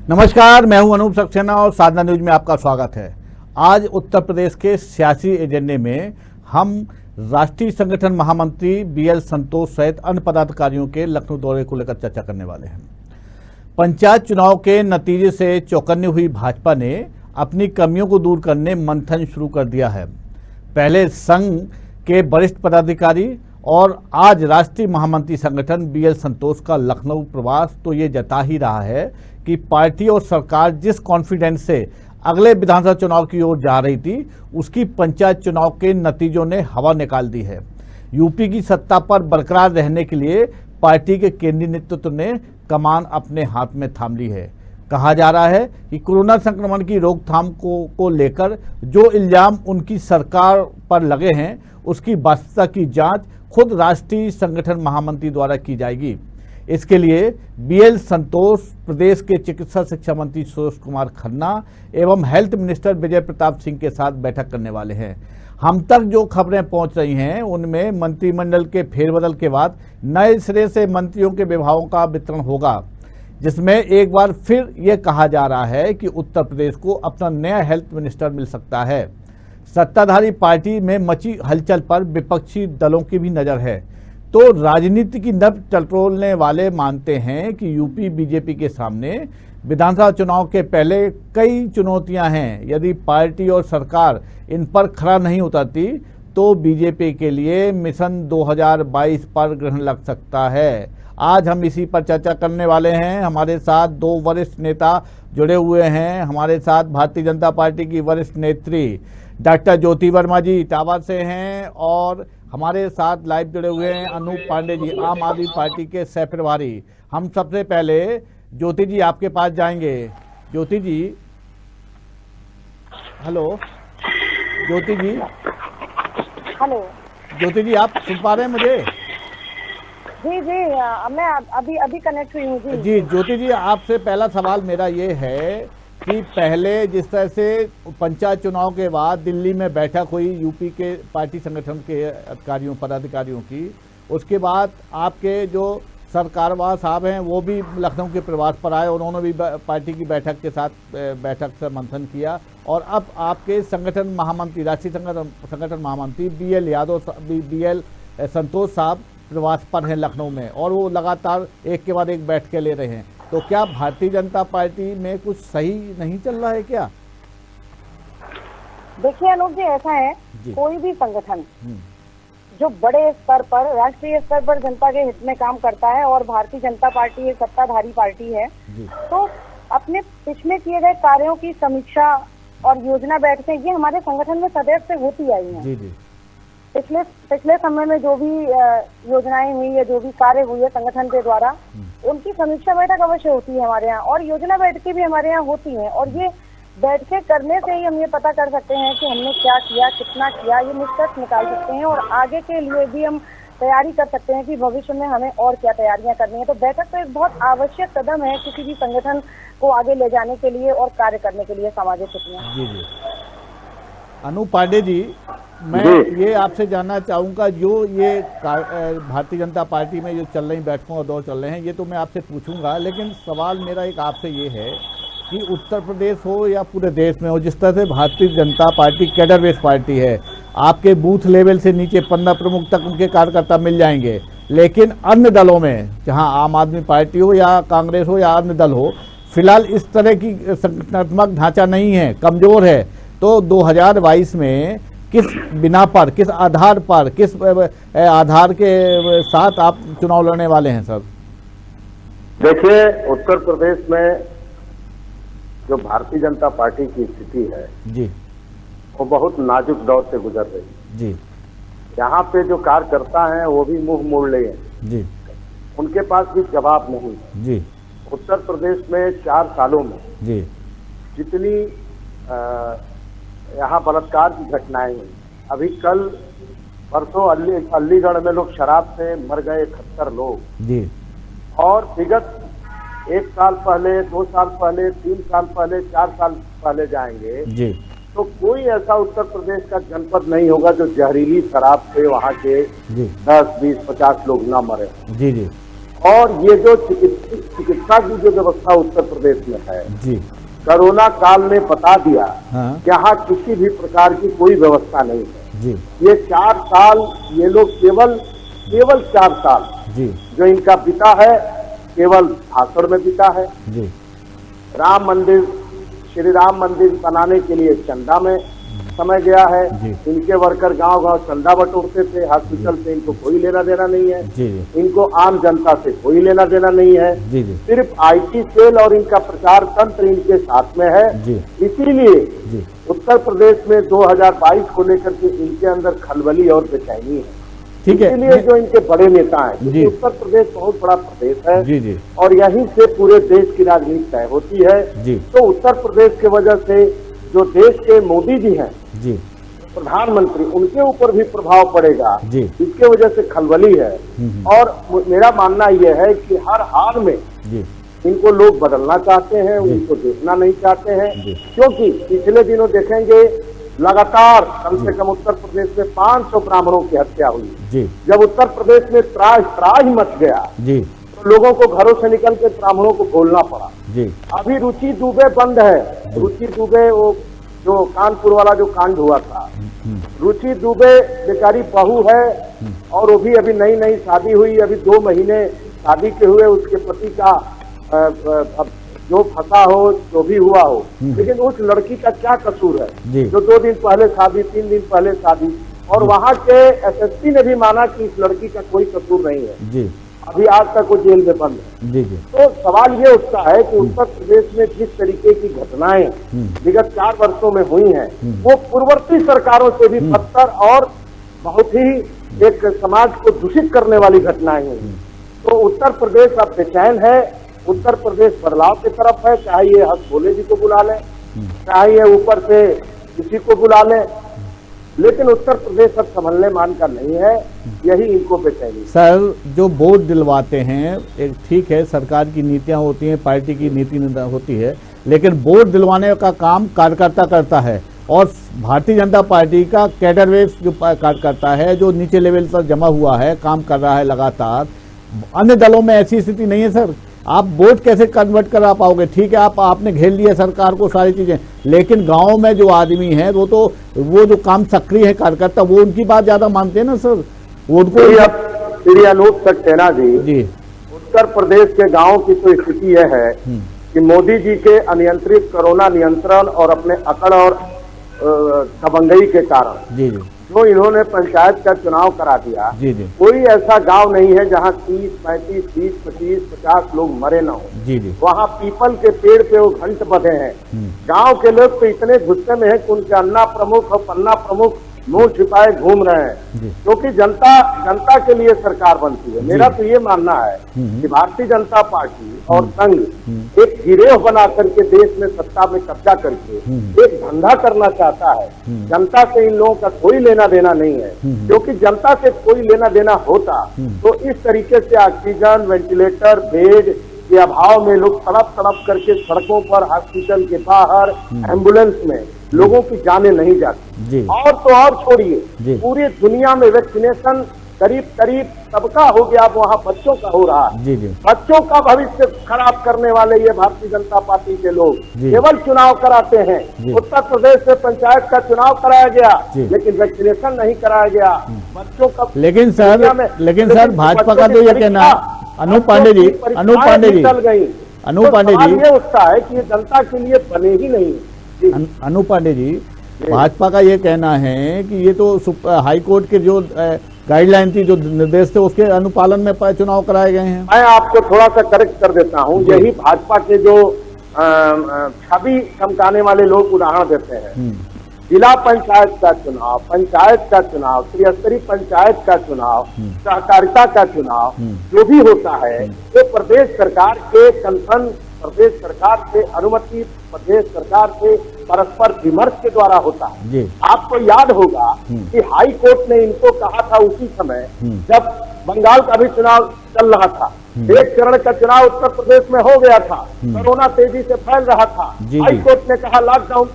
नमस्कार, मैं हूं अनूप सक्सेना और साधना न्यूज में आपका स्वागत है। आज उत्तर प्रदेश के सियासी एजेंडे में हम राष्ट्रीय संगठन महामंत्री बीएल संतोष सहित अन्य पदाधिकारियों के लखनऊ दौरे को लेकर चर्चा करने वाले हैं। पंचायत चुनाव के नतीजे से चौकन्नी हुई भाजपा ने अपनी कमियों को दूर करने मंथन शुरू कर दिया है। पहले संघ के वरिष्ठ पदाधिकारी और आज राष्ट्रीय महामंत्री संगठन बीएल संतोष का लखनऊ प्रवास तो ये जता ही रहा है कि पार्टी और सरकार जिस कॉन्फिडेंस से अगले विधानसभा चुनाव की ओर जा रही थी, उसकी पंचायत चुनाव के नतीजों ने हवा निकाल दी है। यूपी की सत्ता पर बरकरार रहने के लिए पार्टी के केंद्रीय नेतृत्व ने कमान अपने हाथ में थाम ली है। कहा जा रहा है कि कोरोना संक्रमण की रोकथाम को लेकर जो इल्जाम उनकी सरकार पर लगे हैं, उसकी वास्तविकता की जांच खुद राष्ट्रीय संगठन महामंत्री द्वारा की जाएगी। इसके लिए बीएल संतोष प्रदेश के चिकित्सा शिक्षा मंत्री सुरेश कुमार खन्ना एवं हेल्थ मिनिस्टर विजय प्रताप सिंह के साथ बैठक करने वाले हैं। हम तक जो खबरें पहुंच रही हैं, उनमें मंत्रिमंडल के फेरबदल के बाद नए सिरे से मंत्रियों के विभागों का वितरण होगा, जिसमें एक बार फिर ये कहा जा रहा है कि उत्तर प्रदेश को अपना नया हेल्थ मिनिस्टर मिल सकता है। सत्ताधारी पार्टी में मची हलचल पर विपक्षी दलों की भी नजर है। तो राजनीति की नब्ज टटोलने वाले मानते हैं कि यूपी बीजेपी के सामने विधानसभा चुनाव के पहले कई चुनौतियां हैं। यदि पार्टी और सरकार इन पर खरा नहीं उतरती तो बीजेपी के लिए मिशन 2022 पर ग्रहण लग सकता है। आज हम इसी पर चर्चा करने वाले हैं। हमारे साथ दो वरिष्ठ नेता जुड़े हुए हैं। हमारे साथ भारतीय जनता पार्टी की वरिष्ठ नेत्री डॉक्टर ज्योति वर्मा जी इटावा से हैं और हमारे साथ लाइव जुड़े हुए हैं अनूप पांडे जी, आम आदमी पार्टी के सह प्रभारी। हम सबसे पहले ज्योति जी आपके पास जाएंगे। ज्योति जी, हेलो ज्योति जी। हेलो ज्योति जी, आप सुन पा रहे हैं मुझे? जी जी, मैं अभी कनेक्ट हुई हूँ जी। जी ज्योति जी, आपसे पहला सवाल मेरा ये है कि पहले जिस तरह से पंचायत चुनाव के बाद दिल्ली में बैठक हुई यूपी के पार्टी संगठन के अधिकारियों पदाधिकारियों की, उसके बाद आपके जो सरकारवाह साहब हैं वो भी लखनऊ के प्रवास पर आए, उन्होंने भी पार्टी की बैठक के साथ बैठक से मंथन किया और अब आपके संगठन महामंत्री राष्ट्रीय संगठन महामंत्री बीएल संतोष साहब प्रवास पर हैं लखनऊ में और वो लगातार एक के बाद एक बैठकें ले रहे हैं। तो क्या भारतीय जनता पार्टी में कुछ सही नहीं चल रहा है क्या? देखिए अनूप जी, ऐसा है कोई भी संगठन जो बड़े स्तर पर राष्ट्रीय स्तर पर जनता के हित में काम करता है और भारतीय जनता पार्टी एक सत्ताधारी पार्टी है, तो अपने पिछले किए गए कार्यों की समीक्षा और योजना बैठकें ये हमारे संगठन में सदैव से होती आई हैं। पिछले समय में जो भी योजनाएं हुई या जो भी कार्य हुए है संगठन के द्वारा, उनकी समीक्षा बैठक अवश्य होती है हमारे यहाँ और योजना बैठकें भी हमारे यहाँ होती हैं। और ये बैठकें करने से ही हम ये पता कर सकते हैं कि हमने क्या किया, कितना किया, ये निष्कर्ष निकाल सकते हैं और आगे के लिए भी हम तैयारी कर सकते हैं कि भविष्य में हमें और क्या तैयारियां करनी है। तो बैठक तो एक बहुत आवश्यक कदम है किसी भी संगठन को आगे ले जाने के लिए और कार्य करने के लिए सामाजिक हित में। जी जी। अनूप पांडे जी, मैं ये आपसे जानना चाहूँगा, जो ये भारतीय जनता पार्टी में जो चल रही बैठकों और दौर चल रहे हैं, ये तो मैं आपसे पूछूंगा, लेकिन सवाल मेरा एक आपसे ये है कि उत्तर प्रदेश हो या पूरे देश में हो, जिस तरह से Bharatiya Janata party cadre based party है, आपके बूथ लेवल से नीचे 15 प्रमुख तक उनके कार्यकर्ता मिल जाएंगे, लेकिन अन्य दलों में, जहाँ आम आदमी पार्टी हो या कांग्रेस हो या अन्य दल हो, फिलहाल इस तरह की संगठनात्मक ढांचा नहीं है, कमजोर है। तो 2022 में किस बिना पर, किस आधार पर, किस आधार के साथ आप चुनाव लड़ने वाले हैं सर? देखिए, उत्तर प्रदेश में जो भारतीय जनता पार्टी की स्थिति है जी, वो बहुत नाजुक दौर से गुजर रही है जी। यहाँ पे जो कार्यकर्ता हैं वो भी मुंह मोड़ लिए हैं जी, उनके पास भी जवाब नहीं जी। उत्तर प्रदेश में 4 सालों में जी जितनी यहाँ बलात्कार की घटनाएं हुई, अभी कल परसों अलीगढ़ में लोग शराब से मर गए 71 लोग जी, और विगत 1 साल पहले, 2 साल पहले, 3 साल पहले, 4 साल पहले जाएंगे जी, तो कोई ऐसा उत्तर प्रदेश का जनपद नहीं होगा जो जहरीली शराब से वहाँ के 10, 20, 50 लोग ना मरे। जी जी। और ये जो चिकित्सा की जो व्यवस्था उत्तर प्रदेश में है जी, कोरोना काल ने बता दिया हाँ कि यहाँ किसी भी प्रकार की कोई व्यवस्था नहीं है। जी, ये 4 साल ये लोग केवल 4 साल जी, जो इनका बीता है केवल भाषण में बीता है। जी, श्री राम मंदिर बनाने के लिए चंदा में समय गया है। जी। इनके वर्कर गांव-गांव चंदा बटोरते थे, हॉस्पिटल से इनको कोई लेना देना नहीं है। जी, जी, इनको आम जनता से कोई लेना देना नहीं है। जी, जी, सिर्फ आईटी सेल और इनका प्रचार तंत्र इनके साथ में है। जी, इसीलिए जी, उत्तर प्रदेश में 2022 को लेकर के इनके अंदर खलबली और बेचैनी है। ठीक है। इसीलिए जो इनके बड़े नेता हैं, जी। क्योंकि उत्तर प्रदेश बहुत बड़ा प्रदेश है जी, जी, और यहीं से पूरे देश की राजनीति तय होती है। जी, तो उत्तर प्रदेश की वजह से जो देश के मोदी जी हैं, जी, प्रधानमंत्री, उनके ऊपर भी प्रभाव पड़ेगा। जी। इसके वजह से खलबली है। और मेरा मानना यह है कि हर हाल में जी, इनको लोग बदलना चाहते हैं, उनको देखना नहीं चाहते हैं। जी। क्योंकि पिछले दिनों देखेंगे लगातार कम से कम उत्तर प्रदेश में 500 ब्राह्मणों की हत्या हुई। जी, जब उत्तर प्रदेश में त्राही मच गया जी, तो लोगों को घरों से निकल के ब्राह्मणों को बोलना पड़ा। जी, अभी रुचि दुबे बंद है। रुचि दुबे, वो जो कानपुर वाला जो कांड हुआ था, रुचि दुबे बेचारी बहू है और वो भी अभी नई नई शादी हुई, अभी 2 महीने शादी के हुए। उसके पति का अब जो फंसा हो, जो भी हुआ हो, लेकिन उस लड़की का क्या कसूर है जो 2 दिन पहले शादी, 3 दिन पहले शादी, और वहां के एसएसपी ने भी माना कि इस लड़की का कोई कसूर नहीं है। जी, अभी आज तक वो जेल में बंद है। जी, जी, तो सवाल ये उठता है कि उत्तर प्रदेश में जिस तरीके की घटनाएं विगत 4 वर्षों में हुई हैं, वो पूर्ववर्ती सरकारों से भी बदतर और बहुत ही एक समाज को दूषित करने वाली घटनाएं हुई। तो उत्तर प्रदेश अब बेचैन है। उत्तर प्रदेश बदलाव की तरफ है, चाहे ये हंस-भोले जी को बुला लें, चाहे ये ऊपर से किसी को बुला लें, लेकिन उत्तर प्रदेश अब संभलने मान का नहीं है। यही इनको बेचैनी। सर, जो वोट दिलवाते हैं, एक ठीक है, सरकार की नीतियां होती हैं, पार्टी की नीति होती है, लेकिन वोट दिलवाने का काम कार्यकर्ता करता है और भारतीय जनता पार्टी का कैडर वेव जो कार्यकर्ता है, जो नीचे लेवल पर जमा हुआ है, काम कर रहा है लगातार। अन्य दलों में ऐसी स्थिति नहीं है सर। आप वोट कैसे कन्वर्ट करा पाओगे? ठीक है, आपने घेर लिया सरकार को, सारी चीजें, लेकिन गांव में जो आदमी है वो जो काम सक्रिय है कार्यकर्ता, वो उनकी बात ज्यादा मानते हैं ना सर। उनको श्री अनूप सक्सेना जी, उत्तर प्रदेश के गांव की तो स्थिति यह है कि मोदी जी के अनियंत्रित कोरोना नियंत्रण और अपने अकड़ और दबंगई के कारण जी, जी, जो इन्होंने पंचायत का चुनाव करा दिया, जी, जी, कोई ऐसा गांव नहीं है जहां 30, 35, 30, 25, 50 लोग मरे ना हो। जी, जी, वहां पीपल के पेड़ पे वो घंट बंधे हैं। गांव के लोग तो इतने गुस्से में हैं कि उनके अन्ना प्रमुख और पन्ना प्रमुख मुंह छिपाए घूम रहे हैं, क्योंकि जनता के लिए सरकार बनती है। मेरा तो ये मानना है कि भारतीय जनता पार्टी और संघ एक गिरोह बना करके देश में सत्ता में कब्जा करके एक धंधा करना चाहता है। जनता से इन लोगों का कोई लेना देना नहीं है, क्योंकि जनता से कोई लेना देना होता तो इस तरीके से ऑक्सीजन, वेंटिलेटर, बेड के अभाव में लोग तड़प करके सड़कों पर, हॉस्पिटल के बाहर, एम्बुलेंस में लोगों की जानें नहीं जाती। और तो और छोड़िए, पूरी दुनिया में वैक्सीनेशन करीब सबका हो गया, अब वहाँ बच्चों का हो रहा है। बच्चों का भविष्य खराब करने वाले ये भारतीय जनता पार्टी के लोग केवल चुनाव कराते हैं। उत्तर प्रदेश में पंचायत का चुनाव कराया गया, लेकिन वैक्सीनेशन नहीं कराया गया बच्चों का। लेकिन सर भाजपा का तो ये कहना है, अनूप पांडे जी, ये उठता है कि ये जनता के लिए बने ही नहीं। अनूप पांडे जी, भाजपा का ये कहना है कि ये तो हाई कोर्ट के जो गाइडलाइन थी, जो निर्देश थे, उसके अनुपालन में चुनाव कराए गए हैं। मैं आपको थोड़ा सा करेक्ट कर देता हूँ। यही भाजपा के जो छवि चमकाने वाले लोग उदाहरण देते हैं। जिला पंचायत का चुनाव, पंचायत का चुनाव, त्रिस्तरीय पंचायत का चुनाव, सहकारिता का चुनाव जो भी होता है, वो प्रदेश सरकार के कंसर्न, प्रदेश सरकार से अनुमति, प्रदेश सरकार से परस्पर विमर्श के द्वारा होता है। आपको याद होगा कि हाई कोर्ट ने इनको कहा था उसी समय जब बंगाल का भी चुनाव चल रहा था, एक चरण का चुनाव उत्तर प्रदेश में हो गया था, कोरोना तेजी से फैल रहा था। हाई कोर्ट ने कहा लॉकडाउन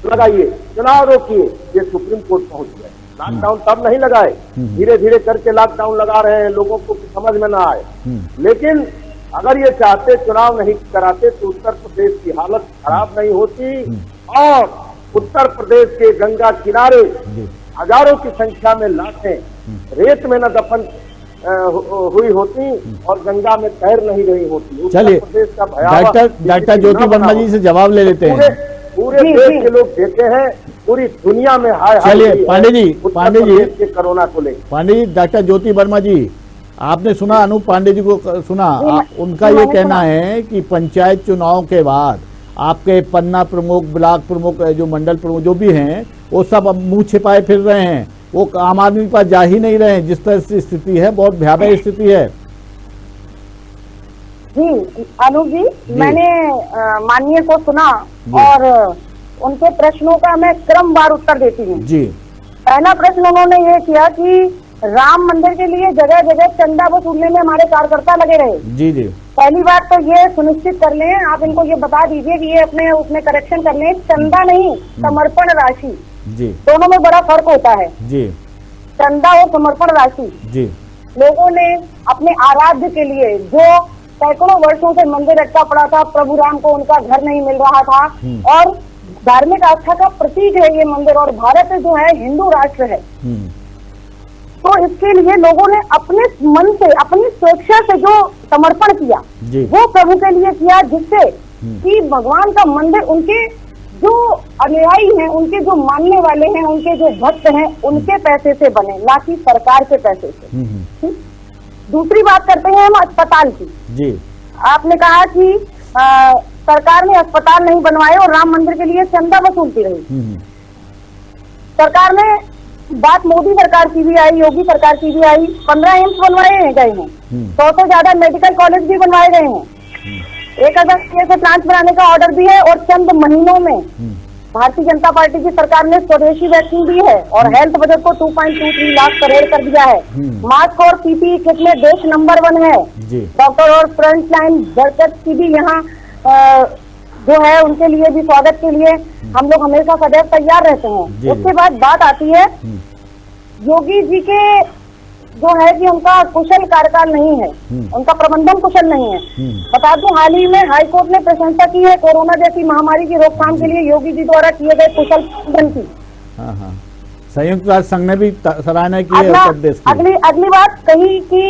लगाइए, चुनाव रोकिए, ये सुप्रीम कोर्ट पहुंच गए। लॉकडाउन तब नहीं लगाए, धीरे धीरे करके लॉकडाउन लगा रहे हैं, लोगों को समझ में ना आए। लेकिन अगर ये चाहते चुनाव नहीं कराते तो उत्तर प्रदेश की हालत खराब नहीं होती और उत्तर प्रदेश के गंगा किनारे हजारों की संख्या में लाशें रेत में न दफन हुई होती और गंगा में तैर नहीं रही होती। चलिए, प्रदेश का भयावह डॉक्टर ज्योति वर्मा जी से जवाब ले लेते हैं। पूरे देश के लोग देखे हैं, पूरी दुनिया में हाय हाय। चलिए पांडे जी के कोरोना को लेकर पांडे जी, डॉक्टर ज्योति वर्मा जी, आपने सुना अनूप पांडे जी को सुना, उनका ये कहना है कि पंचायत चुनाव के बाद आपके पन्ना प्रमुख, ब्लॉक प्रमुख, जो मंडल प्रमुख जो भी हैं, वो सब अब मुंह छिपाए फिर रहे हैं, वो आम आदमी के पास जा ही नहीं रहे हैं। जिस तरह से स्थिति है, बहुत भयावह स्थिति है। जी अनूप जी, मैंने माननीय को सुना और उनके प्रश्नों का मैं क्रमवार उत्तर देती हूँ। जी, पहला प्रश्न उन्होंने ये किया कि राम मंदिर के लिए जगह जगह चंदा वसूलने में हमारे कार्यकर्ता लगे रहे। जी जी, पहली बात तो ये सुनिश्चित कर लें, आप इनको ये बता दीजिए कि ये अपने उसमें करेक्शन कर लें, चंदा नहीं समर्पण राशि, जी दोनों में बड़ा फर्क होता है। जी, चंदा और समर्पण राशि। जी, लोगों ने अपने आराध्य के लिए, जो सैकड़ों वर्षों से मंदिर रखा पड़ा था, प्रभु राम को उनका घर नहीं मिल रहा था और धार्मिक आस्था का प्रतीक है ये मंदिर और भारत जो है हिंदू राष्ट्र है, तो इसके लिए लोगों ने अपने मन से, अपनी स्वेच्छा से जो समर्पण किया वो प्रभु के लिए किया, जिससे कि भगवान का मंदिर उनके जो अनुयायी हैं, उनके जो मानने वाले हैं, उनके जो भक्त हैं, उनके पैसे से बने, ना कि सरकार के पैसे से। दूसरी बात करते हैं हम अस्पताल की। जी, आपने कहा कि सरकार ने अस्पताल नहीं बनवाए और राम मंदिर के लिए चंदा वसूलती रही। सरकार ने, बात मोदी सरकार की भी आई, योगी सरकार की भी आई, 15 एम्स बनवाए गए हैं, 100 से ज्यादा मेडिकल कॉलेज भी बनवाए गए हैं, 1000 से प्लांट बनाने का ऑर्डर भी है और चंद महीनों में भारतीय जनता पार्टी की सरकार ने स्वदेशी वैक्सीन दी है और हेल्थ बजट को 2.23 लाख करोड़ कर दिया है। मास्क और पीपीई किट में देश नंबर 1 है। डॉक्टर और फ्रंट लाइन वर्कर्स की भी यहाँ जो है उनके लिए भी, स्वागत के लिए हम लोग हमेशा सदैव तैयार रहते हैं। उसके बाद बात आती है योगी जी के, जो है कि उनका कुशल कार्यकाल नहीं है, उनका प्रबंधन कुशल नहीं है। बता दूं, हाल ही में हाईकोर्ट ने प्रशंसा की है कोरोना जैसी महामारी की रोकथाम के लिए योगी जी द्वारा किए गए कुशल प्रबंधन की। संयुक्त राष्ट्र संघ ने भी सराहना की है उत्तर प्रदेश की। अगली बात कही कि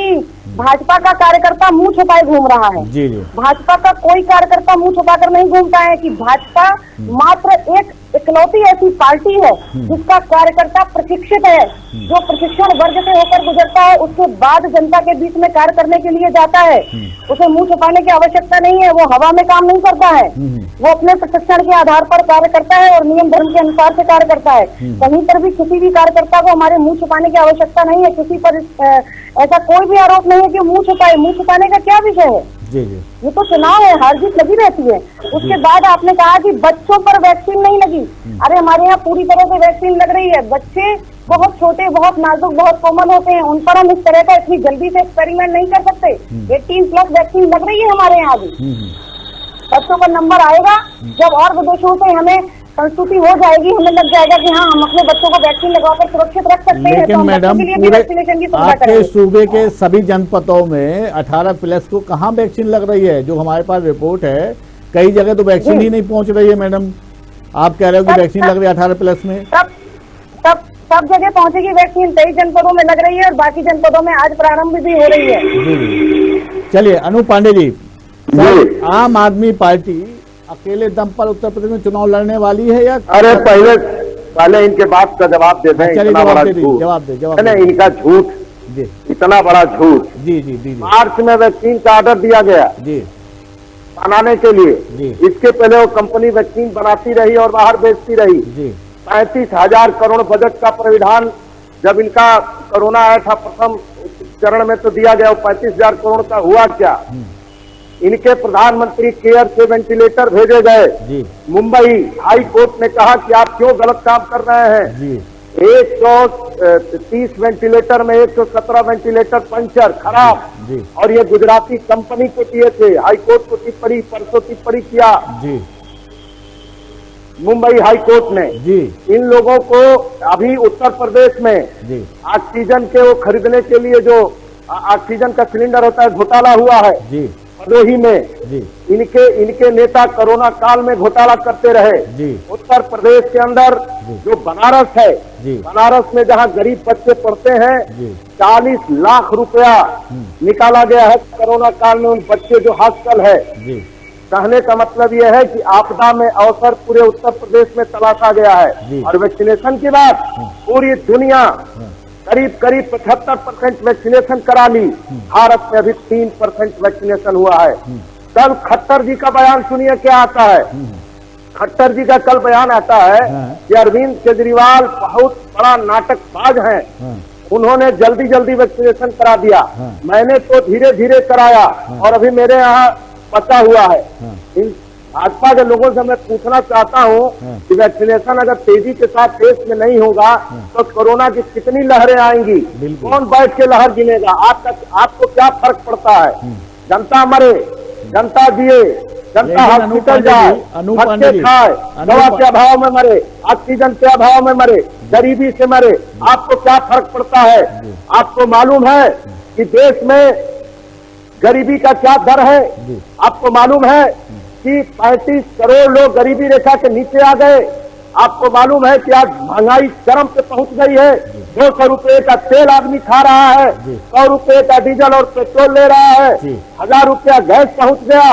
भाजपा का कार्यकर्ता मुंह छुपाए घूम रहा है। जी जी, भाजपा का कोई कार्यकर्ता मुंह छुपाकर नहीं घूमता है कि भाजपा मात्र एक इकलौती ऐसी पार्टी है जिसका कार्यकर्ता प्रशिक्षित है, जो प्रशिक्षण वर्ग से होकर गुजरता है, उसके बाद जनता के बीच में कार्य करने के लिए जाता है। उसे मुंह छुपाने की आवश्यकता नहीं है, वो हवा में काम नहीं करता है, वो अपने प्रशिक्षण के आधार पर कार्य करता है और नियम धर्म के अनुसार से कार्य करता है। कहीं पर भी किसी भी कार्यकर्ता को हमारे मुंह छुपाने की आवश्यकता नहीं है। किसी पर ऐसा कोई भी आरोप नहीं है कि मुंह छुपाए। मुंह छुपाने का क्या विषय है? जी जी, ये तो चुनाव है, हार जीत लगी रहती है। उसके बाद आपने कहा कि बच्चों पर वैक्सीन नहीं लगी। अरे हमारे यहाँ पूरी तरह से वैक्सीन लग रही है। बच्चे बहुत छोटे, बहुत नाजुक, बहुत कोमल होते हैं, उन पर हम इस तरह का इतनी जल्दी से एक्सपेरिमेंट नहीं कर सकते। 18+ वैक्सीन लग रही है हमारे यहाँ भी। बच्चों का नंबर आएगा जब और विदेशों से हमें संस्तुति हो जाएगी, हमें लग जाएगा कि हाँ हम अपने बच्चों को वैक्सीन लगवाकर सुरक्षित रख सकते हैं। लेकिन मैडम, पूरे आपके सूबे के सभी जनपदों में 18+ को कहाँ वैक्सीन लग रही है? जो हमारे पास रिपोर्ट है, कई जगह तो वैक्सीन ही नहीं पहुंच रही है। मैडम, आप कह रहे हो कि वैक्सीन लग रही है 18+ में? सब जगह पहुंचेगी वैक्सीन। 23 जनपदों में लग रही है और बाकी जनपदों में आज प्रारंभ भी हो रही है। जी, चलिए अनूप पांडे जी, आम आदमी पार्टी अकेले दम पर उत्तर प्रदेश में चुनाव लड़ने वाली है या? अरे पहले इनके बात का जवाब दे दें। इतना बड़ा झूठ, जवाब इनका झूठ, इतना बड़ा झूठ। जी जी जी, मार्च में वैक्सीन का ऑर्डर दिया गया जी बनाने के लिए। इसके पहले वो कंपनी वैक्सीन बनाती रही और बाहर बेचती रही। 35,000 करोड़ बजट का प्राविधान जब इनका कोरोना आया था प्रथम चरण में तो दिया गया, 35,000 करोड़ का हुआ क्या? इनके प्रधानमंत्री केयर से वेंटिलेटर भेजे गए। मुंबई हाई कोर्ट ने कहा कि आप क्यों गलत काम कर रहे हैं। 130 वेंटिलेटर में 117 वेंटिलेटर पंचर खराब, और ये गुजराती कंपनी को दिए थे। हाई कोर्ट को टिप्पणी, परसों टिप्पणी किया। मुंबई हाई कोर्ट ने जी इन लोगों को अभी उत्तर प्रदेश में जी ऑक्सीजन के वो खरीदने के लिए जो ऑक्सीजन का सिलेंडर होता है घोटाला हुआ है जी भदोही में। जी इनके नेता कोरोना काल में घोटाला करते रहे। जी उत्तर प्रदेश के अंदर जो बनारस है, जी बनारस में जहां गरीब बच्चे पढ़ते हैं, जी 40 लाख रुपया निकाला गया है कोरोना काल में उन बच्चे जो हॉस्टल है। जी कहने का मतलब यह है कि आपदा में अवसर पूरे उत्तर प्रदेश में तलाशा गया जी। है। और वैक्सीनेशन की बात पूरी दुनिया करीब 75% वैक्सीनेशन करा ली, भारत में अभी 3% वैक्सीनेशन हुआ है। कल खट्टर जी का बयान सुनिए क्या आता है। खट्टर जी का कल बयान आता है कि अरविंद केजरीवाल बहुत बड़ा नाटकबाज हैं, उन्होंने जल्दी वैक्सीनेशन करा दिया, मैंने तो धीरे धीरे कराया और अभी मेरे यहाँ बचा हुआ है। इन भाजपा के लोगों से मैं पूछना चाहता हूं कि वैक्सीनेशन अगर तेजी के साथ देश में नहीं होगा तो कोरोना की कितनी लहरें आएंगी, कौन बैठ के लहर गिनेगा? आपको क्या फर्क पड़ता है? जनता मरे, जनता जिए, जनता हॉस्पिटल जाए, बच्चे खाए, दवा के अभाव में मरे, ऑक्सीजन के अभाव में मरे, गरीबी से मरे, आपको क्या फर्क पड़ता है? आपको मालूम है कि देश में गरीबी का क्या दर है? आपको मालूम है कि 35 करोड़ लोग गरीबी रेखा के नीचे आ गए? आपको मालूम है कि आज महंगाई चरम पे पहुंच गई है, 200 रुपए का तेल आदमी खा रहा है, 100 रुपए का डीजल और पेट्रोल ले रहा है, 1000 रुपया गैस पहुंच गया।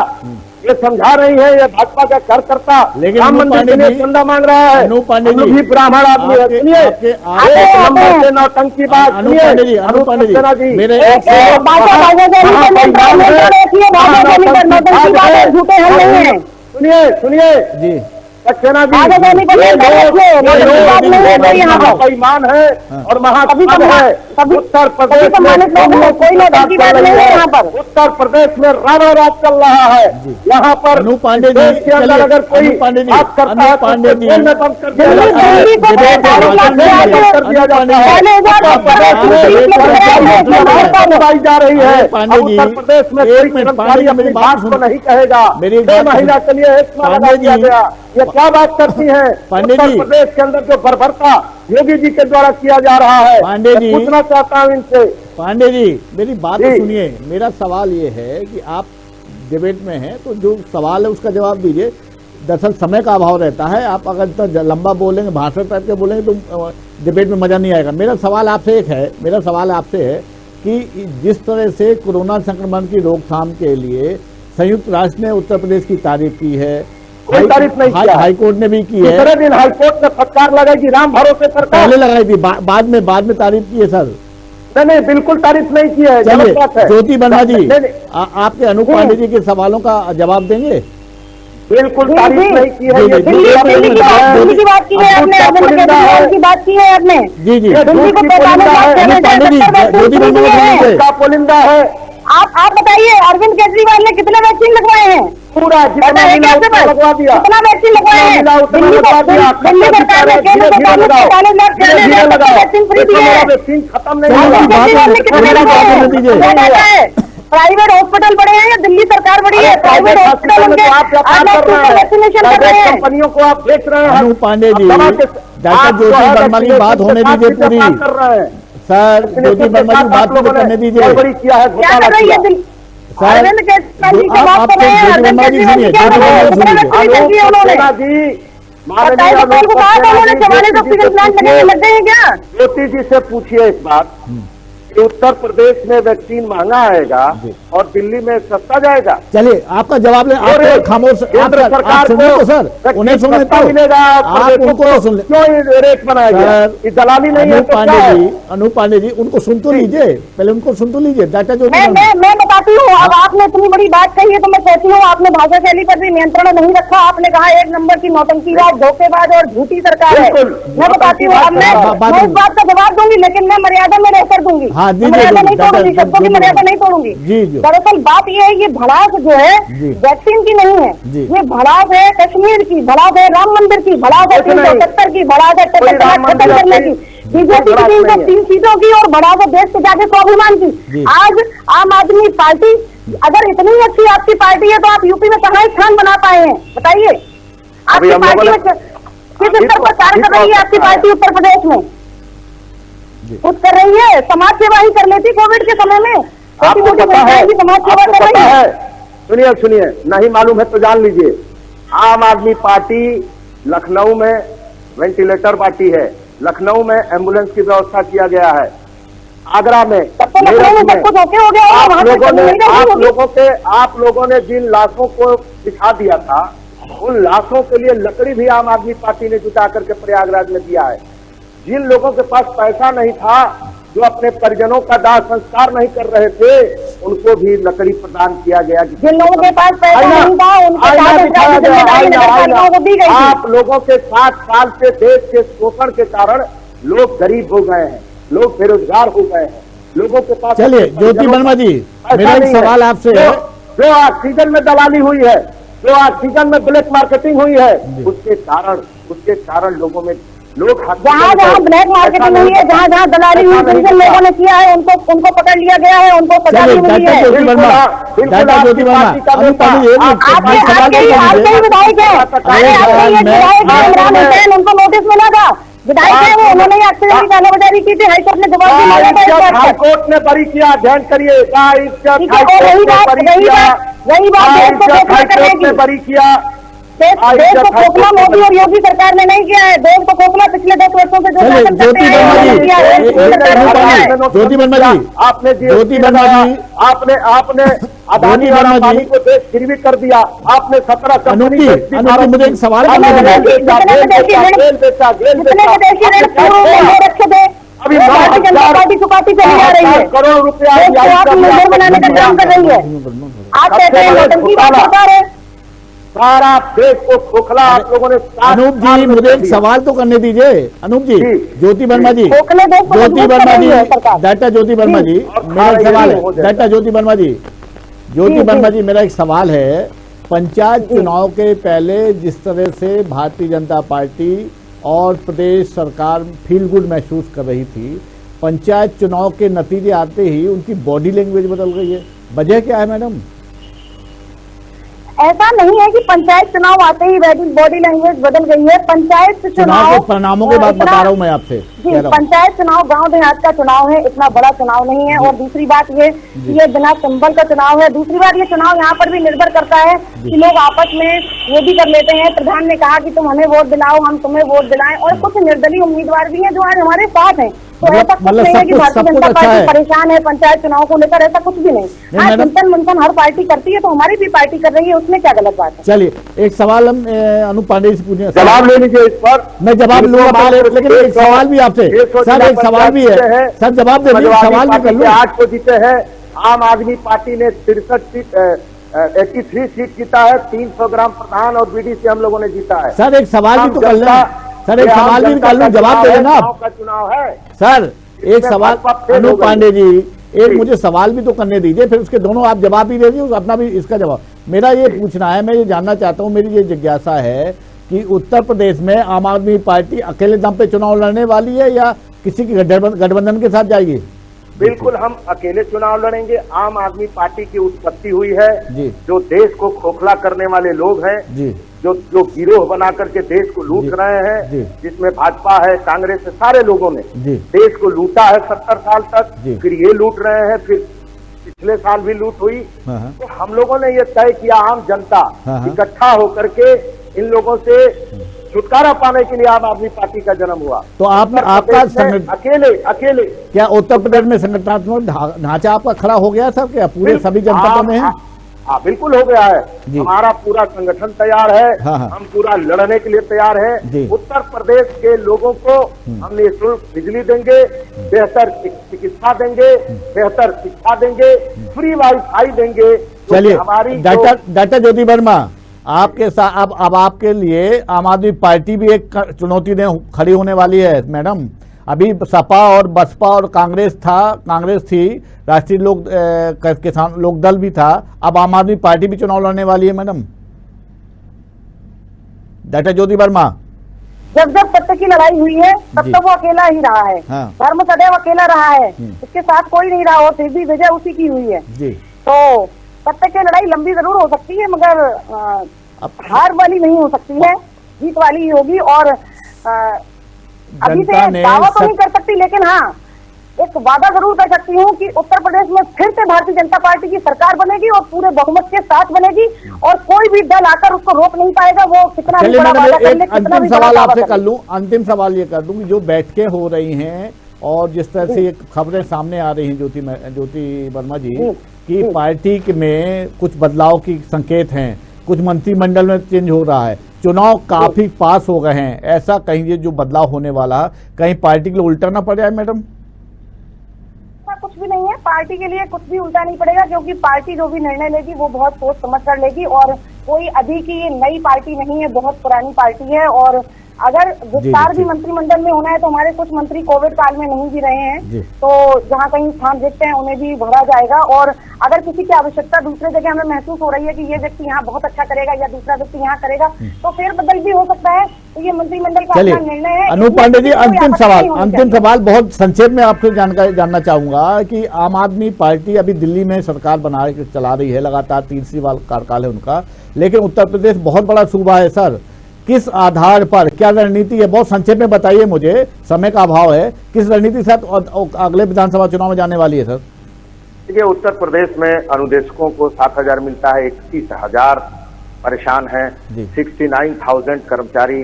ये समझा रही है ये भाजपा का कार्यकर्ता, राम मंदिर के लिए चंदा मांग रहा है। हम भी ब्राह्मण आदमी है, सुनिए एक नंबर से नौटंकी बात सुनिए। सुनिए जी सक्सेना जी, बेईमान है और महापद है। उत्तर प्रदेश में उत्तर प्रदेश में राणा राज चल रहा है। यहाँ पर देश के अंदर अगर कोई बात करता है पांडे जी बंद कर दिया जा रही है। उत्तर प्रदेश में कर्मचारी अपनी बात को नहीं कहेगा, 6 महीना के लिए एक लगा दिया गया। ये क्या बात करती है? उत्तर प्रदेश के अंदर जो बर्बरता योगी जी के द्वारा किया जा रहा है, पांडे जी पूछना चाहता हूँ इनसे। पांडे जी मेरी बात सुनिए, मेरा सवाल ये है कि आप डिबेट में हैं तो जो सवाल है उसका जवाब दीजिए। दरअसल समय का अभाव रहता है, आप अगर इतना लंबा बोलेंगे, भाषण टाइप के बोलेंगे तो डिबेट में मजा नहीं आएगा। मेरा सवाल आपसे है कि जिस तरह से कोरोना संक्रमण की रोकथाम के लिए संयुक्त राष्ट्र ने उत्तर प्रदेश की तारीफ की है, कोई तारीफ नहीं किया, हाईकोर्ट ने भी की है। दूसरे दिन हाईकोर्ट ने फटकार लगाई कि राम भरोसे सरकार, पहले लगाई थी, बाद में तारीफ की है सर। नहीं बिल्कुल तारीफ नहीं की है। ज्योति वर्मा जी आपके अनूप पांडे जी के सवालों का जवाब देंगे? बिल्कुल तारीफ नहीं की है। दिल्ली की बात की है आपने, की बात की है आपने। जी दिल्ली को का पुलिंदा है। आप बताइए अरविंद केजरीवाल ने कितने वैक्सीन लगवाए हैं? पूरा जितना मिला उतना लगवा दिया। कितना वैक्सीन लगवाए हैं? दिल्ली सरकार ने केंद्र सरकार ने 40 लाख वैक्सीन फ्री दी है। वैक्सीन खत्म नहीं हुआ। प्राइवेट हॉस्पिटल बड़े हैं या दिल्ली सरकार बड़ी है? प्राइवेट हॉस्पिटल वैक्सीनेशन कर रहे हैं, कंपनियों को आप देख रहे हैं। पांडे जी डॉक्टर ज्योति वर्मा की बात होने दीजिए पूरी। सर ज्योति वर्मा की बात पूरी करने दीजिए। क्या कर रही है सर? ज्योति जी से पूछिए इस बात कि उत्तर प्रदेश में वैक्सीन महंगा आएगा और दिल्ली में सस्ता जाएगा। चलिए आपका जवाब ले। आप खामोश, केंद्र सरकार को सर उन्हें सुनने मिलेगा, आप उनको सुन ले। क्यों रेट बनाया गया? ये दलाली नहीं है। अनूप पांडे जी उनको सुन तो लीजिए, पहले उनको सुन तो लीजिए। डाटा जो मैं बताती हूँ। अब आपने इतनी बड़ी बात कही है तो मैं कहती हूँ आपने भाषा शैली पर भी नियंत्रण नहीं रखा। आपने कहा 1 नंबर की नौटंकीबाज, धोखेबाज और झूठी सरकार है। मैं बताती हूँ, अब मैं इस बात का जवाब दूंगी लेकिन मैं मर्यादा में रहकर दूंगी। मर्यादा नहीं तोड़ूंगी, शब्दों की मर्यादा नहीं तोड़ूंगी। दरअसल बात यह है, ये भड़ास जो है वैक्सीन की नहीं है, ये भड़ास है कश्मीर की, भड़ास है राम मंदिर की, भड़ास है 370 की, भड़ास है खत्म करने की, बीजेपी की 303 सीटों की और भड़ास है देश के जाके स्वाभिमान की। आज आम आदमी पार्टी अगर इतनी अच्छी आपकी पार्टी है तो आप यूपी में कहाँ स्थान बना पाए हैं? बताइए। आपकी पार्टी में किस स्तर पर कार्य कर रही है आपकी पार्टी उत्तर प्रदेश में? कुछ कर रही है? समाज सेवा ही कर लेती कोविड के समय में, आपको पता है, समाज सेवा कर रही है। सुनिए सुनिए, नहीं मालूम है तो जान लीजिए, आम आदमी पार्टी लखनऊ में वेंटिलेटर बांटी है, लखनऊ में एम्बुलेंस की व्यवस्था किया गया है, आगरा में, आप लोगों ने जिन लाशों को दिखा दिया था, उन लाशों के लिए लकड़ी भी आम आदमी पार्टी ने जुटा करके प्रयागराज में दिया है। जिन लोगों के पास पैसा नहीं था, जो अपने परिजनों का दाह संस्कार नहीं कर रहे थे, उनको भी लकड़ी प्रदान किया गया। जिन लोगों के पास पैसा नहीं था, उनको आप लोगों के 60 साल से देश के शोषण के कारण लोग गरीब हो गए हैं, लोग बेरोजगार हो गए हैं, लोगों के पास। चलिए ज्योति वर्मा जी, मेरा एक सवाल आपसे है, जो ऑक्सीजन में दलाली हुई है, जो ऑक्सीजन में ब्लैक मार्केटिंग हुई है, उसके कारण लोगों में लोग जहाँ जहाँ ब्लैक मार्केटिंग हुई है, जहाँ जहाँ दलाली हुई, जिन लोगों ने किया है उनको पकड़ लिया गया है, उनको सजा भी मिली है। ज्योति वर्मा, आपके विधायक है, इमरान हुसैन, उनको नोटिस मिला था, विधायक है वो, उन्होंने एक्सीडेंट की कालाबाजारी की थी, हाईकोर्ट ने जवाब दिया, हाईकोर्ट ने बरी किया, ध्यान करिए, बरी किया। देश को खोखला मोदी और योगी सरकार ने नहीं किया है, देश को खोखला पिछले 10 वर्षों से जो शासन करते हैं ज्योति वर्मा जी, आपने ज्योति वर्मा जी, आपने अदानी और अंबानी को देश गिरवी कर दिया, आपने 17 कंपनी मुझे एक सवाल अभी 9,000 चुकाती चली जा रही है, करोड़ रुपया निर्भर बनाने का काम कर रही है। आप कहते हैं नौटंकी बात सरकार है, सारा देश को खोखला आप लोगों ने। अनूप जी, मुझे एक सवाल तो करने दीजिए। अनूप जी, ज्योति वर्मा जी, ज्योति वर्मा जी, डाक्टर ज्योति वर्मा जी, मेरा एक सवाल है, डाक्टर ज्योति वर्मा जी, ज्योति वर्मा जी, मेरा एक सवाल है, पंचायत चुनाव के पहले जिस तरह से भारतीय जनता पार्टी और प्रदेश सरकार फील गुड महसूस कर रही थी, पंचायत चुनाव के नतीजे आते ही उनकी बॉडी लैंग्वेज बदल गई है, वजह क्या है मैडम? ऐसा नहीं है कि पंचायत चुनाव आते ही बॉडी लैंग्वेज बदल गई है। पंचायत चुनाव के परिणामों के बाद बता रहा हूँ मैं आपसे। जी, पंचायत चुनाव गांव देहात का चुनाव है, इतना बड़ा चुनाव नहीं है। और दूसरी बात ये बिना सिंबल का चुनाव है। दूसरी बात ये चुनाव यहाँ पर भी निर्भर करता है कि लोग आपस में ये भी कर लेते हैं। प्रधान ने कहा कि तुम हमें वोट दिलाओ, हम तुम्हें वोट दिलाएं, और कुछ निर्दलीय उम्मीदवार भी हैं जो आज हमारे साथ हैं। तो ऐसा कुछ नहीं है कि भारतीय जनता पार्टी परेशान है पंचायत चुनाव को लेकर, ऐसा कुछ भी नहीं। आज चिंतन मंथन हर पार्टी करती है, तो हमारी भी पार्टी कर रही है, उसमें क्या गलत बात है? चलिए एक सवाल हम अनूप पांडे से पूछे, जवाब ले लीजिए इस पर। मैं जवाब लूंगा पहले, लेकिन एक सवाल भी आपसे सर, एक सवाल भी है सर, जवाब दे दीजिए, सवाल भी कर लो। 8 को जीते हैं, आम आदमी पार्टी ने 83 सीट जीता है, 300 ग्राम प्रधान और बीडीसी हम लोगों ने जीता है। सर एक सवाल भी तो कर लें सर, एक सवाल भी कर लो, जवाब दे देना आप। का चुनाव है सर, एक सवाल अनूप पांडे जी, एक मुझे सवाल भी तो करने दीजिए, फिर उसके दोनों आप जवाब भी दे दीजिए, अपना भी इसका जवाब। मेरा ये पूछना है, मैं ये जानना चाहता हूँ, मेरी ये जिज्ञासा है कि उत्तर प्रदेश में आम आदमी पार्टी अकेले दम पे चुनाव लड़ने वाली है या किसी की गठबंधन के साथ जाएगी? बिल्कुल हम अकेले चुनाव लड़ेंगे। आम आदमी पार्टी की उत्पत्ति हुई है जी, जो देश को खोखला करने वाले लोग हैं जी, जो गिरोह बना करके देश को लूट रहे हैं, जिसमें भाजपा है, कांग्रेस है, सारे लोगों ने देश को लूटा है 70 साल तक, फिर ये लूट रहे हैं, फिर पिछले साल भी लूट हुई। तो हम लोगों ने ये तय किया, आम जनता इकट्ठा होकर के इन लोगों से छुटकारा पाने के लिए आम आदमी पार्टी का जन्म हुआ। तो आपका अकेले क्या उत्तर प्रदेश में संगठनात्मक ढांचा आपका खड़ा हो गया सब, क्या पूरे सभी जनपदों में है? हाँ बिल्कुल हो गया है, हमारा पूरा संगठन तैयार है। हम पूरा लड़ने के लिए तैयार है। उत्तर प्रदेश के लोगों को हम निःशुल्क बिजली देंगे, बेहतर चिकित्सा देंगे, बेहतर शिक्षा देंगे, फ्री वाईफाई देंगे। चलिए हमारी डॉक्टर ज्योति वर्मा, आपके साथ अब आपके लिए आम आदमी पार्टी भी एक चुनौती खड़ी होने वाली है मैडम। अभी सपा और बसपा और कांग्रेस थी, राष्ट्रीय किसान लोक दल भी था, अब आम आदमी पार्टी भी चुनाव लड़ने वाली है मैडम। डॉक्टर ज्योति वर्मा, जब सत्य की लड़ाई हुई है तब तो वो अकेला ही रहा है। धर्म सदैव अकेला रहा है, उसके साथ कोई नहीं रहा, और फिर भी विजय उसी की हुई है। तो सत्य की लड़ाई लंबी जरूर हो सकती है, मगर हार वाली नहीं हो सकती है। जीत वाली ही होगी। और अभी से जनता ने दावा तो नहीं कर सकती, लेकिन हाँ एक वादा जरूर कर सकती हूँ कि उत्तर प्रदेश में फिर से भारतीय जनता पार्टी की सरकार बनेगी और पूरे बहुमत के साथ बनेगी और कोई भी दल आकर उसको रोक नहीं पाएगा। वो कितना भी चलिए बड़ा मैडम, वादा कर ले, एक कितना अंतिम भी बड़ा सवाल दावा आपसे कर कर ले। लूं, अंतिम सवाल ये कर दूं कि जो बैठकें हो रही हैं और जिस तरह से ये खबरें सामने आ रही हैं ज्योति वर्मा जी कि पार्टी में कुछ बदलाव की संकेत हैं, कुछ मंत्रिमंडल में चेंज हो रहा है, चुनाव काफी पास हो गए हैं, ऐसा कहीं ये जो बदलाव होने वाला कहीं पार्टी के लिए उल्टा ना पड़ जाए मैडम? कुछ भी नहीं है, पार्टी के लिए कुछ भी उल्टा नहीं पड़ेगा, क्योंकि पार्टी जो भी निर्णय लेगी वो बहुत सोच समझ कर लेगी और कोई अभी की ये नई पार्टी नहीं है, बहुत पुरानी पार्टी है। और अगर विस्तार भी मंत्रिमंडल में होना है तो हमारे कुछ मंत्री कोविड काल में नहीं भी रहे हैं, तो जहां कहीं स्थान रिक्त हैं उन्हें भी भरा जाएगा। और अगर किसी की आवश्यकता दूसरे जगह हमें महसूस हो रही है कि ये व्यक्ति यहाँ बहुत अच्छा करेगा या दूसरा व्यक्ति यहाँ करेगा, तो फेर बदल भी हो सकता है। तो ये मंत्रिमंडल का अपना निर्णय है। अनूप पांडे जी, अंतिम सवाल बहुत संक्षेप में आपसे जानकारी जानना चाहूंगा कि आम आदमी पार्टी अभी दिल्ली में सरकार बना के चला रही है, लगातार तीसरी बार कार्यकाल है उनका, लेकिन उत्तर प्रदेश बहुत बड़ा सूबा है सर, किस आधार पर, क्या रणनीति है, बहुत संक्षेप में बताइए, मुझे समय का अभाव है, किस रणनीति के साथ अगले विधानसभा चुनाव में जाने वाली है सर? देखिए, उत्तर प्रदेश में अनुदेशकों को 7,000 मिलता है, 31,000 परेशान हैं, 69,000 कर्मचारी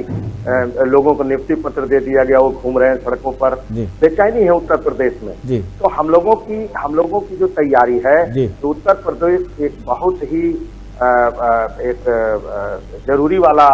लोगों को नियुक्ति पत्र दे दिया गया, वो घूम रहे हैं सड़कों पर, बेचैनी है उत्तर प्रदेश में। तो हम लोगों की जो तैयारी है, तो उत्तर प्रदेश एक बहुत ही एक जरूरी वाला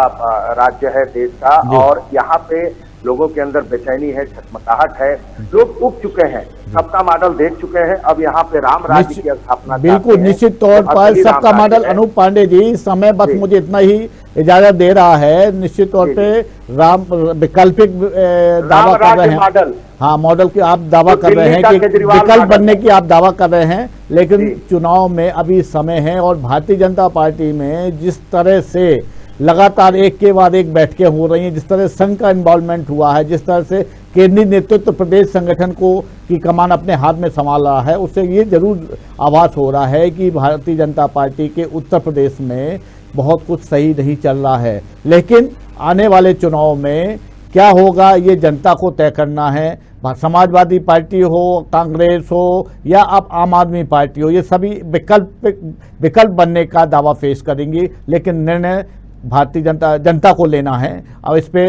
राज्य है देश का, और यहाँ पे लोगों के अंदर बेचैनी है, छटमटाहट है, लोग उब चुके हैं, सबका मॉडल देख चुके हैं, अब यहाँ पे राम राज्य की स्थापना। बिल्कुल, निश्चित तौर पर सबका मॉडल। अनूप पांडे जी, समय बस मुझे इतना ही इजाजत दे रहा है, निश्चित तौर पे राम वैकल्पिक दावा कर रहे हैं, हाँ मॉडल की आप दावा कर रहे हैं कि विकल्प बनने की आप दावा कर रहे हैं, लेकिन चुनाव में अभी समय है और भारतीय जनता पार्टी में जिस तरह से लगातार एक के बाद एक बैठकें हो रही हैं, जिस तरह संघ का इन्वॉल्वमेंट हुआ है, जिस तरह से केंद्रीय नेतृत्व प्रदेश संगठन को की कमान अपने हाथ में संभाल रहा है, उससे ये जरूर आभास हो रहा है कि भारतीय जनता पार्टी के उत्तर प्रदेश में बहुत कुछ सही नहीं चल रहा है। लेकिन आने वाले चुनाव में क्या होगा ये जनता को तय करना है। समाजवादी पार्टी हो, कांग्रेस हो या अब आम आदमी पार्टी हो, ये सभी विकल्प बनने का दावा पेश करेंगी, लेकिन निर्णय भारतीय जनता को लेना है। अब इस पे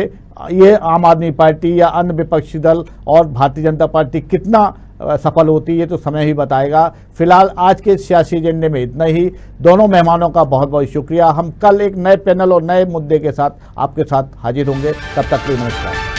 ये आम आदमी पार्टी या अन्य विपक्षी दल और भारतीय जनता पार्टी कितना सफल होती है तो समय ही बताएगा। फिलहाल आज के सियासी एजेंडे में इतना ही। दोनों मेहमानों का बहुत बहुत शुक्रिया। हम कल एक नए पैनल और नए मुद्दे के साथ आपके साथ हाजिर होंगे, तब तक के लिए नमस्कार।